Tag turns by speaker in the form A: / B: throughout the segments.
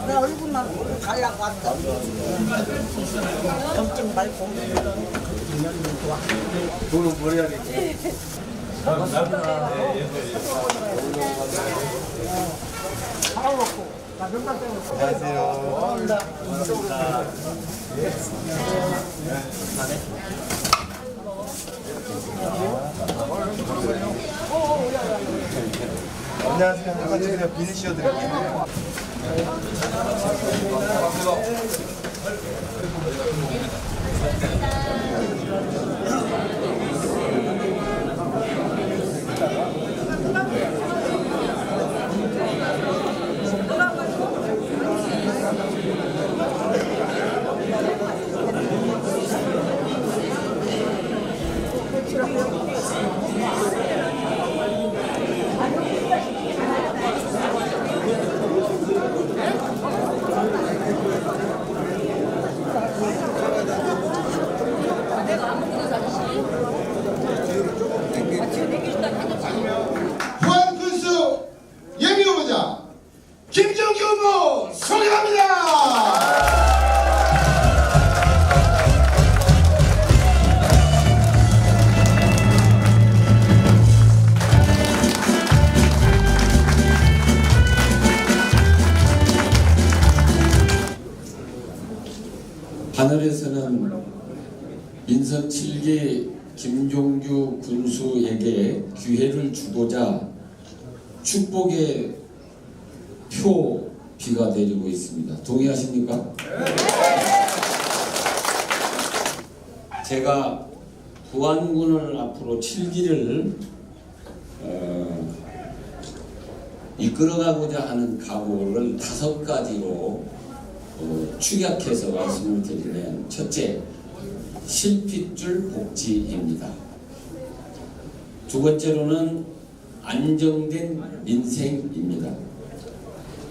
A: 내 얼굴만 가려고 왔다. 걱정 말고.
B: 돈은 버려야겠지. 안녕하세요. 안녕하세요. 한번 비닐 씌워드릴게요.
C: 후한군수 예비후보자 김정기 후보 소개합니다.
D: 하늘에서는 인선 7기 김종규 군수에게 기회를 주고자 축복의 표비가 내리고 있습니다. 동의하십니까? 네. 제가 부안군을 앞으로 7기를 이끌어가고자 하는 각오를 5가지로 축약해서 말씀을 드리면, 첫째, 실핏줄 복지입니다. 두 번째로는 안정된 민생입니다.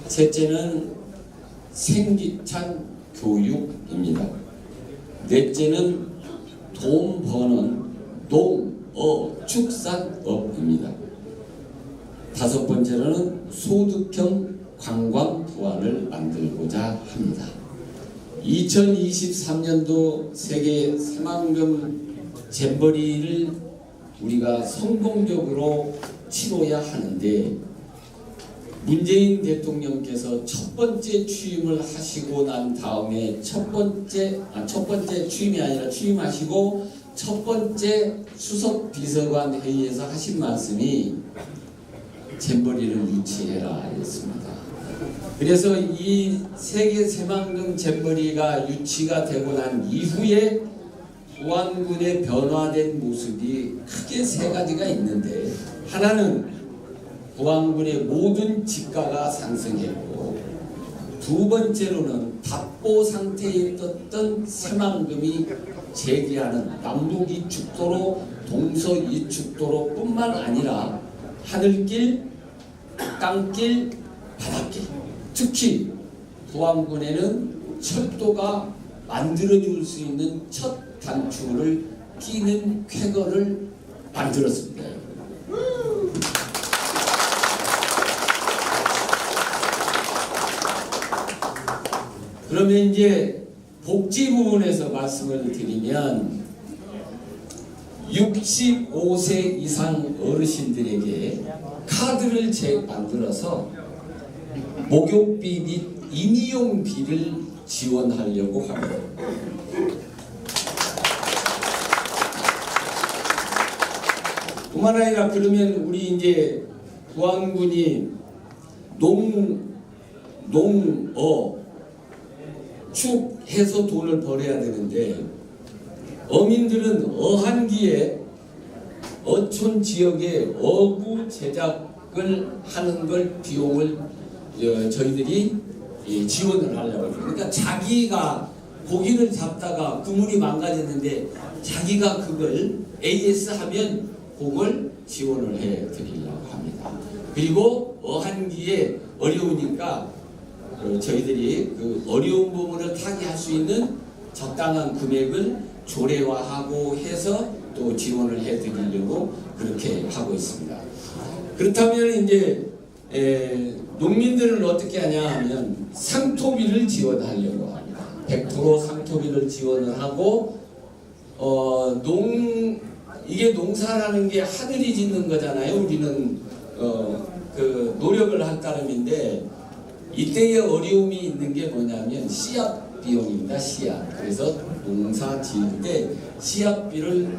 D: 셋째는 생기찬 교육입니다. 넷째는 돈 버는 농어축산업입니다. 다섯 번째로는 소득형 관광 부안을 만들고자 합니다. 2023년도 세계 새만금 잼버리를 우리가 성공적으로 치러야 하는데, 문재인 대통령께서 첫 번째 취임을 하시고 난 다음에 첫 번째 취임이 아니라 취임하시고 첫 번째 수석 비서관 회의에서 하신 말씀이 잼버리를 유치해라 였습니다. 그래서 이 세계 새만금 잼버리가 유치가 되고 난 이후에 부안군의 변화된 모습이 크게 3가지가 있는데, 하나는 부안군의 모든 지가가 상승했고, 두 번째로는 답보 상태에 있었던 새만금이 재개하는 남북이축도로, 동서이축도로 뿐만 아니라 하늘길, 땅길, 바닷길, 특히 부안군에는 철도가 만들어줄 수 있는 첫 단추를 끼는 쾌거를 만들었습니다. 그러면 이제 복지 부분에서 말씀을 드리면, 65세 이상 어르신들에게 카드를 만들어서 목욕비 및 임의용비를 지원하려고 합니다. 뿐만 아니라, 그러면 우리 이제 부안군이 축해서 돈을 벌어야 되는데, 어민들은 어한기에 어촌 지역에 어구 제작을 하는 걸 비용을 저희들이 지원을 하려고 해요. 그러니까 자기가 고기를 잡다가 그물이 망가졌는데 자기가 그걸 AS 하면 그걸 지원을 해 드리려고 합니다. 그리고 어한기에 어려우니까 저희들이 그 어려운 부분을 타개할 수 있는 적당한 금액을 조례화하고 해서 또 지원을 해드리려고 그렇게 하고 있습니다. 그렇다면 이제 농민들은 어떻게 하냐 하면 상토비를 지원하려고 합니다. 100% 상토비를 지원을 하고 이게 농사라는 게 하늘이 짓는 거잖아요. 우리는 그 노력을 할 따름인데 이때의 어려움이 있는 게 뭐냐면 씨앗 비용입니다. 씨앗. 그래서 농사 지을 때 씨앗비를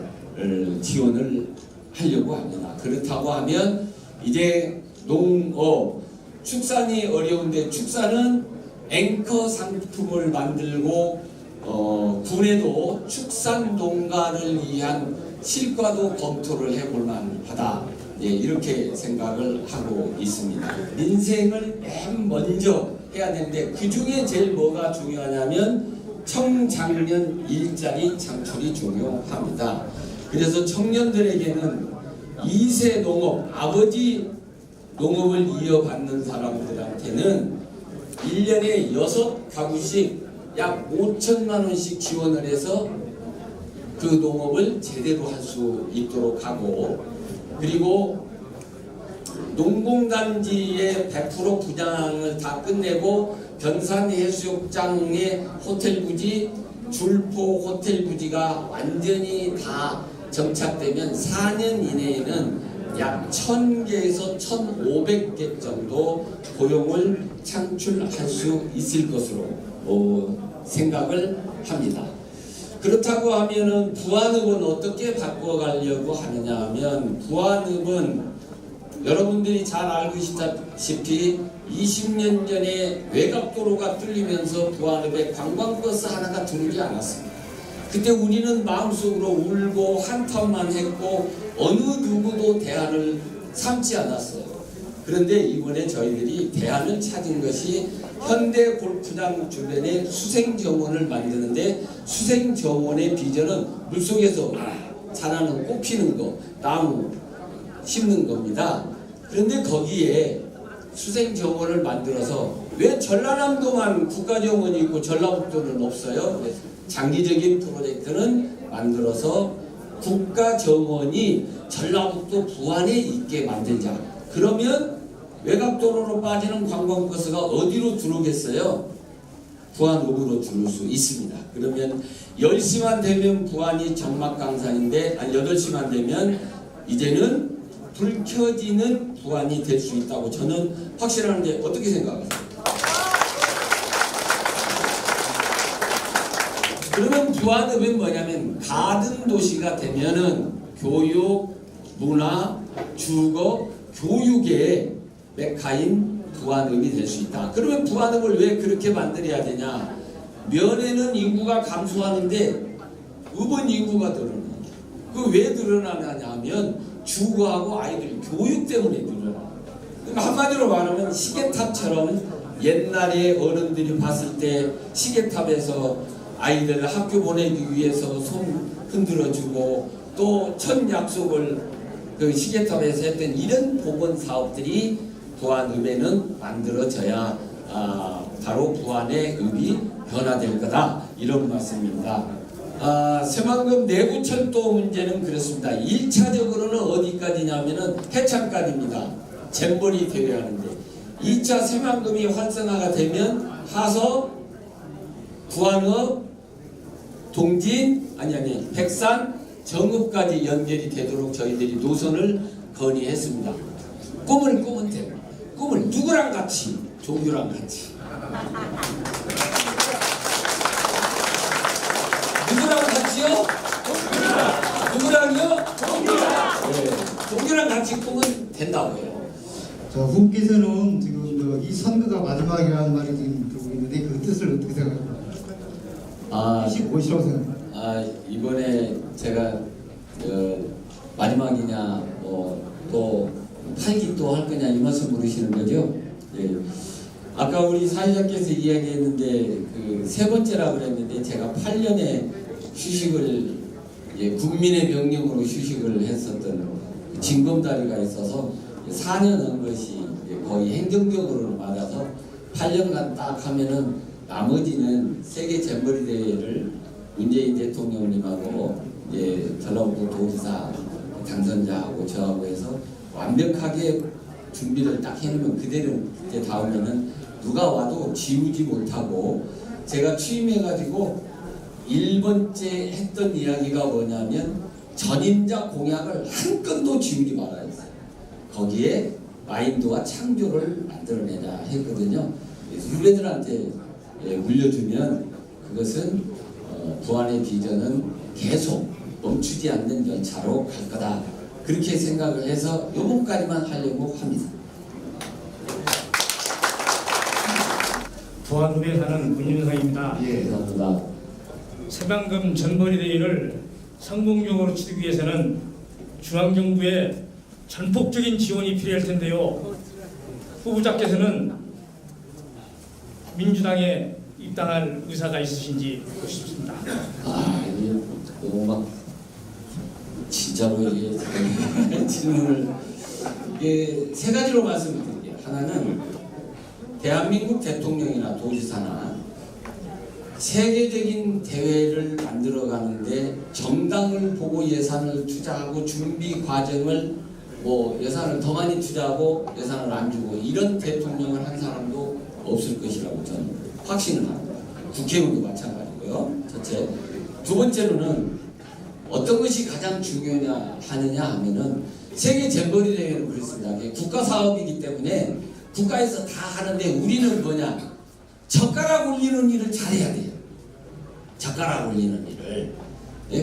D: 지원을 하려고 합니다. 그렇다고 하면 이제 축산이 어려운데 축산은 앵커 상품을 만들고 군에도 축산 농가를 위한 실과도 검토를 해볼 만하다. 예, 이렇게 생각을 하고 있습니다. 민생을 맨 먼저 해야 되는데 그 중에 제일 뭐가 중요하냐면 청장년 일자리 창출이 중요합니다. 그래서 청년들에게는 2세 농업, 아버지 농업을 이어받는 사람들한테는 1년에 6가구씩 약 5천만 원씩 지원을 해서 그 농업을 제대로 할 수 있도록 하고, 그리고 농공단지의 100% 분양을 다 끝내고 변산해수욕장의 호텔 부지, 줄포 호텔 부지가 완전히 다 정착되면 4년 이내에는 약 1000개에서 1500개 정도 고용을 창출할 수 있을 것으로 생각을 합니다. 그렇다고 하면은 부안읍은 어떻게 바꿔가려고 하느냐 하면, 부안읍은 여러분들이 잘 알고 있다시피 20년 전에 외곽도로가 뚫리면서 부안읍에 관광버스 하나가 들어오지 않았습니다. 그때 우리는 마음속으로 울고 한탄만 했고 어느 누구도 대안을 삼지 않았어요. 그런데 이번에 저희들이 대안을 찾은 것이 현대 골프장 주변에 수생정원을 만드는데, 수생정원의 비전은 물속에서 자라는 꽃 피는 거, 나무 심는 겁니다. 그런데 거기에 수생정원을 만들어서, 왜 전라남도만 국가정원이 있고 전라북도는 없어요? 그래서 장기적인 프로젝트는 만들어서 국가정원이 전라북도 부안에 있게 만들자. 그러면 외곽도로로 빠지는 관광버스가 어디로 들어오겠어요? 부안읍으로 들어올 수 있습니다. 그러면 10시만 되면 부안이 정막강산인데 8시만 되면 이제는 불 켜지는 부안이 될 수 있다고 저는 확신하는데 어떻게 생각하세요? 그러면 부안읍은 뭐냐면 가든 도시가 되면은 교육, 문화, 주거, 교육의 메카인 부안읍이 될 수 있다. 그러면 부안읍을 왜 그렇게 만들어야 되냐? 면에는 인구가 감소하는데 읍은 인구가 늘어나요. 그 왜 늘어나냐면 주거하고 아이들 교육 때문에 늘어나요. 그러니까 한마디로 말하면 시계탑처럼 옛날에 어른들이 봤을 때 시계탑에서 아이들 학교 보내기 위해서 손 흔들어주고 또 첫 약속을 그 시계탑에서 했던 이런 복원 사업들이 부안읍에는 만들어져야 바로 부안의 읍이 변화될 거다, 이런 말씀입니다. 새만금 내부철도 문제는 그렇습니다. 1차적으로는 어디까지냐면은 해창까지입니다. 잼버리 대회하는데 2차 새만금이 활성화가 되면 하서 부안읍, 동진, 백산, 정읍까지 연결이 되도록 저희들이 노선을 건의했습니다. 꿈을 꾸면 돼요. 꿈을 누구랑 같이? 종규랑 같이. 누구랑 같이요? 누구랑요? 종규랑. 네, 종규랑 같이 꾸면 된다고요.
E: 자, 후께서는 지금 이 선거가 마지막이라는 말이 지금 들고 있는데 그 뜻을 어떻게 생각합니까? 무엇이라고 생각합니까?
D: 이번에 제가 마지막이냐 또 팔기 또 할 거냐 이 말씀 물으시는 거죠? 예. 아까 우리 사회자께서 이야기했는데 그 세 번째라고 그랬는데 제가 8년의 휴식을 국민의 명령으로 휴식을 했었던 징검다리가 있어서 4년 한 것이 거의 행정적으로 맞아서 8년간 딱 하면은 나머지는 세계 잼버리 대회를 문재인 대통령님하고 이제 전라북도 도지사 당선자하고 저하고 해서 완벽하게 준비를 딱 해놓으면 그대로 이제 다음에는 누가 와도 지우지 못하고 제가 취임해가지고 1번째 했던 이야기가 뭐냐면 전임자 공약을 한 건도 지우지 말아야 했어요. 거기에 마인드와 창조를 만들어내자 했거든요. 후배들한테 물려주면 그것은 부안의 비전은 계속 멈추지 않는 열차로 갈 거다. 그렇게 생각을 해서 요번까지만 하려고 합니다.
F: 부안읍에 사는 문윤상입니다.
D: 감사합니다.
F: 새만금 전벌이 대회를 성공적으로 치르기 위해서는 중앙정부의 전폭적인 지원이 필요할 텐데요. 후보자께서는 민주당에 입당할 의사가 있으신지 묻고 싶습니다.
D: 이게 너무 막 진짜로 이게 질문을 이게 세 가지로 말씀을 드릴게요. 하나는 대한민국 대통령이나 도지사나 세계적인 대회를 만들어가는데 정당을 보고 예산을 투자하고 준비 과정을 예산을 더 많이 투자하고 예산을 안 주고 이런 대통령을 한 사람도 없을 것이라고 저는 확신을 합니다. 국회의원도 마찬가지고요. 첫째. 두 번째로는 어떤 것이 가장 중요하냐 하면은 세계 잼버리 대회는 그렇습니다. 국가 사업이기 때문에 국가에서 다 하는데 우리는 뭐냐? 젓가락 올리는 일을 잘해야 돼요. 젓가락 올리는 일을.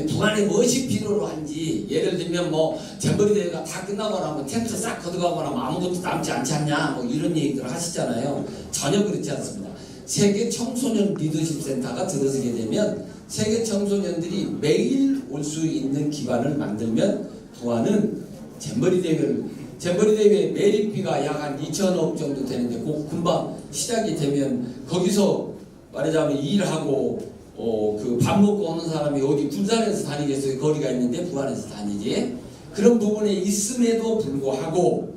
D: 부안에 무엇이 필요로 한지, 예를 들면 잼버리 대회가 다 끝나거나 텐트 싹 걷어가거나 아무것도 남지 않지 않냐 이런 얘기들을 하시잖아요. 전혀 그렇지 않습니다. 세계 청소년 리더십 센터가 들어서게 되면 세계 청소년들이 매일 올 수 있는 기반을 만들면 부안은 잼버리 대회 매립비가 약 한 2천억 정도 되는데 금방 시작이 되면 거기서 말하자면 일하고 그 밥 먹고 오는 사람이 어디 군산에서 다니겠어요? 거리가 있는데 부안에서 다니지. 그런 부분에 있음에도 불구하고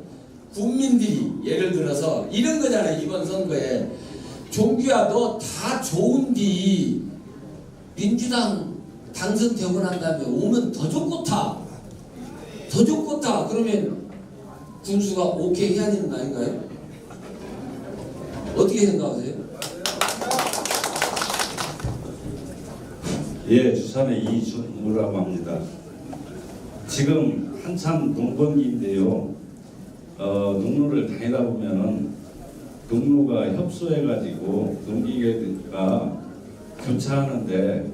D: 국민들이 예를 들어서 이런 거잖아요. 이번 선거에 종규야 너 다 좋은디 민주당 당선되고 난 다음에 오면 더 좋겠다. 더 좋겠다. 그러면 군수가 오케이 해야 되는 거 아닌가요? 어떻게 생각하세요?
G: 예, 주산의 이준무라고 합니다. 지금 한참 농번기인데요. 농로를 다니다 보면은 농로가 협소해가지고 농기계가 교차하는데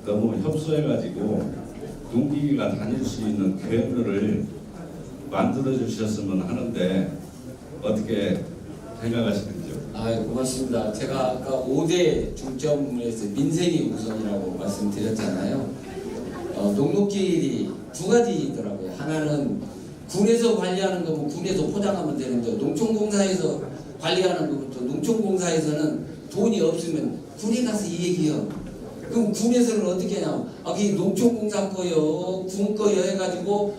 G: 너무 협소해가지고 농기계가 다닐 수 있는 궤도를 만들어 주셨으면 하는데 어떻게 생각하시는지요?
D: 고맙습니다. 제가 아까 5대 중점에서 민생이 우선이라고 말씀드렸잖아요. 농목길이 두 가지더라고요. 하나는 군에서 관리하는 거면 군에서 포장하면 되는데 농촌공사에서 관리하는 것부터 농촌공사에서는 돈이 없으면 군에 가서 이 얘기요. 그럼 군에서는 어떻게 하냐면 그게 농촌공사 거요, 군 거요 해가지고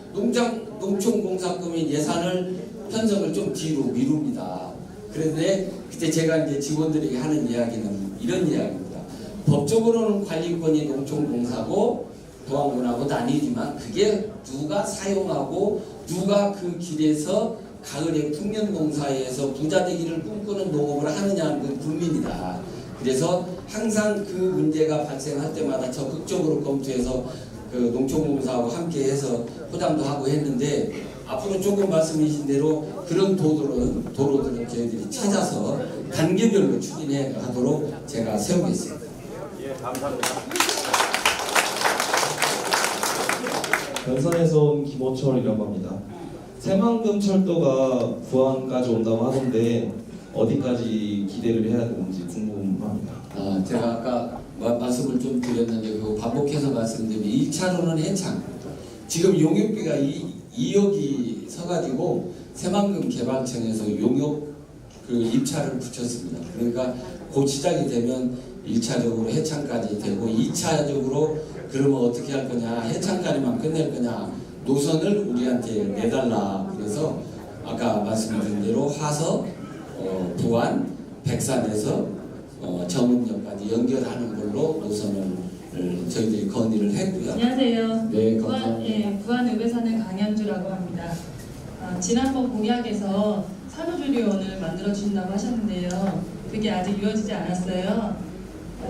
D: 농촌공사금의 예산을 편성을 좀 뒤로 미룹니다. 그런데 그때 제가 이제 직원들에게 하는 이야기는 이런 이야기입니다. 법적으로는 관리권이 농촌공사고 보안군하고 나뉘지만 그게 누가 사용하고 누가 그 길에서 가을에 풍년농사에서 부자되기를 꿈꾸는 농업을 하느냐는 건 국민이다. 그래서 항상 그 문제가 발생할 때마다 적극적으로 검토해서 그 농촌공사하고 함께해서 포장도 하고 했는데 앞으로 조금 말씀하신 대로 그런 도로들은 저희들이 찾아서 단계별로 추진해 가도록 제가 세우겠습니다.
B: 예, 감사합니다.
H: 변산에서 온 김호철이라고 합니다. 새만금 철도가 부안까지 온다고 하던데 어디까지 기대를 해야 되는지 궁금합니다.
D: 제가 아까 말씀을 좀 드렸는데 그거 반복해서 말씀드리면 1차로는 해창. 지금 용역비가 2억이 서가지고 새만금 개발청에서 용역 그 입찰을 붙였습니다. 그러니까 그 시작이 되면 1차적으로 해창까지 되고 2차적으로 그러면 어떻게 할 거냐, 해창까지만 끝낼 거냐, 노선을 우리한테 내달라. 그래서 아까 말씀드린 대로 화서, 부안, 백산에서 정읍역까지 연결하는 걸로 노선을 저희들이 건의를 했고요.
I: 안녕하세요.
D: 네, 감사합니다.
I: 부안읍에 사는 강현주라고 합니다. 지난번 공약에서 산후조리원을 만들어 주신다고 하셨는데요. 그게 아직 이루어지지 않았어요.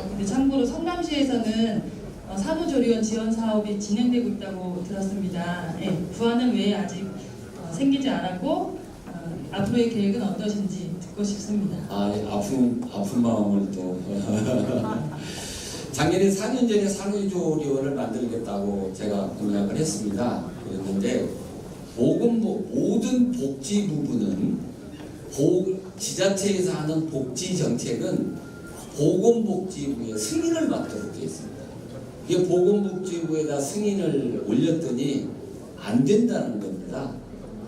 I: 근데 참고로 성남시에서는 산후조리원 지원 사업이 진행되고 있다고 들었습니다. 부안은 왜 아직 생기지 않았고 앞으로의 계획은 어떠신지 듣고 싶습니다.
D: 아픈 마음을 또 작년에 4년 전에 산후조리원을 만들겠다고 제가 공약을 했습니다. 그랬는데 모든 복지 부분은 지자체에서 하는 복지 정책은 보건복지부의 승인을 받도록 되어 있습니다. 이게 보건복지부에다 승인을 올렸더니 안 된다는 겁니다.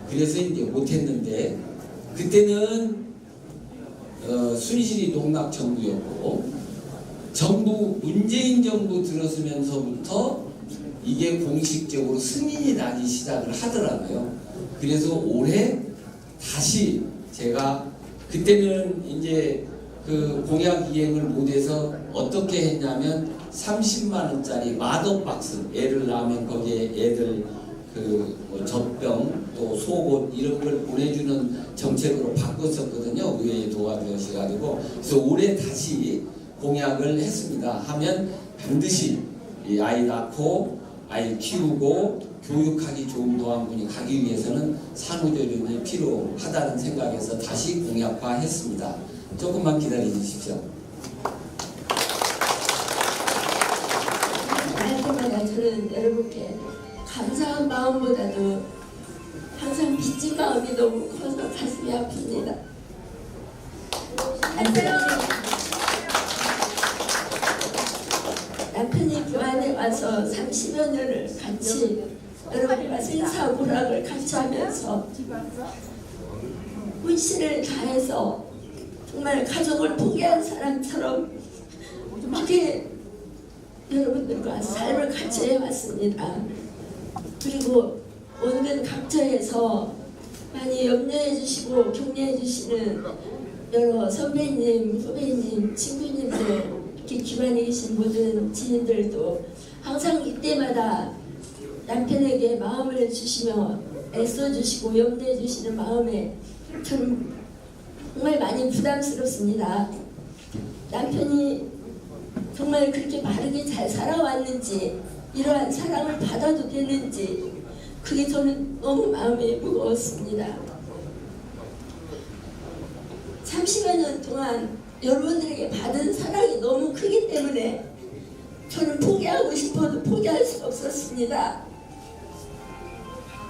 D: 그래서 이제 못했는데 그때는 순실이 농락정부였고 문재인 정부 들어서면서부터 이게 공식적으로 승인이 나기 시작을 하더라고요. 그래서 올해 다시 제가 그때는 이제 그 공약 이행을 못해서 어떻게 했냐면 30만 원짜리 마더박스 애를 낳으면 거기에 애들 뭐 젖병 또 속옷 이런 걸 보내주는 정책으로 바꿨었거든요. 의회에 도와주셔가지고 그래서 올해 다시 공약을 했습니다. 하면 반드시 이 아이 낳고 아이 키우고 교육하기 좋은 노안군이 가기 위해서는 산후조리원이 필요하다는 생각에서 다시 공약화했습니다. 조금만 기다려 주십시오.
J: 할 때마다 저는 여러분께 감사한 마음보다도 항상 빚진 마음이 너무 커서 가슴이 아픕니다. 남편이 부안에 와서 30여 년을 같이 여러분과 생사고락을 같이 하면서 혼신을 다해서 정말 가족을 포기한 사람처럼 그렇게 여러분들과 삶을 같이 해왔습니다. 그리고 온갖 각처에서 많이 염려해 주시고 격려해 주시는 여러 선배님, 후배님, 친구님들 이렇게 기반에 계신 모든 지인들도 항상 이때마다 남편에게 마음을 주시며 애써주시고 염려해 주시는 마음에 저는 정말 많이 부담스럽습니다. 남편이 정말 그렇게 바르게 잘 살아왔는지 이러한 사랑을 받아도 되는지 그게 저는 너무 마음이 무거웠습니다. 30여 년 동안 여러분들에게 받은 사랑이 너무 크기 때문에 저는 포기하고 싶어도 포기할 수가 없었습니다.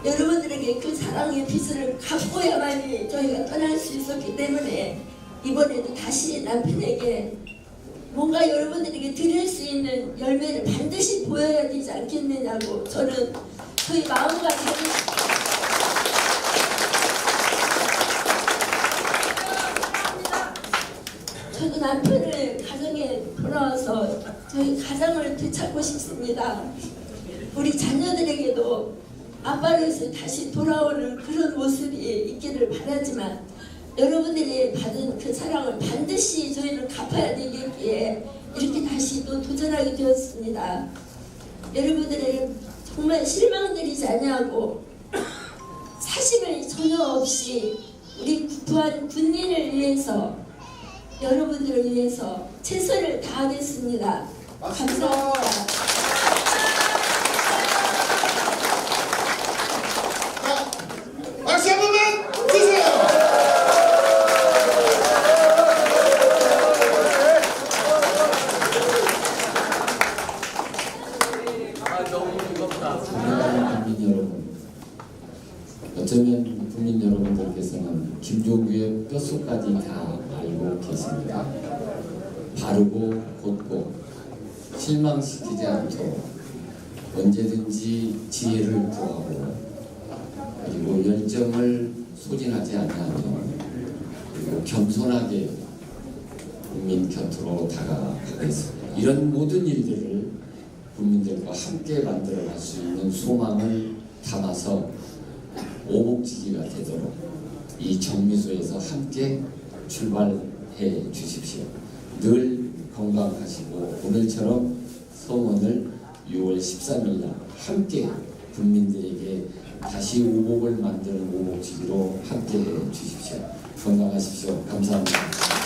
J: 여러분들에게 그 사랑의 빚을 갚고야만이 저희가 떠날 수 있었기 때문에 이번에도 다시 남편에게 뭔가 여러분들에게 드릴 수 있는 열매를 반드시 보여야 되지 않겠느냐고 저는 저희 마음과 저도 남편을 가정에 돌아와서 저희 가정을 되찾고 싶습니다. 우리 자녀들에게도 아빠로서 다시 돌아오는 그런 모습이 있기를 바라지만 여러분들이 받은 그 사랑을 반드시 저희는 갚아야 되겠기에 이렇게 다시 또 도전하게 되었습니다. 여러분들의 정말 실망드리지 아니하고 사심을 전혀 없이 우리 부안 군민을 위해서 여러분들을 위해서 최선을 다하겠습니다. 감사합니다.
C: 박수 한 번만 주세요.
D: 국민 여러분, 어쩌면 국민 여러분들께서는 김종규의 뼛속까지 다 알고 계십니다. 바르고 곧고 실망시키지 않도록 언제든지 지혜를 구하고 그리고 열정을 소진하지 않는 그리고 겸손하게 국민 곁으로 다가가겠습니다. 이런 모든 일들을 국민들과 함께 만들어갈 수 있는 소망을 담아서 오복지기가 되도록 이 정미소에서 함께 출발해 주십시오. 늘 건강하시고 오늘처럼 성원을 6월 13일 날 함께 국민들에게 다시 오복을 만드는 오복주기로 함께 해 주십시오. 건강하십시오. 감사합니다.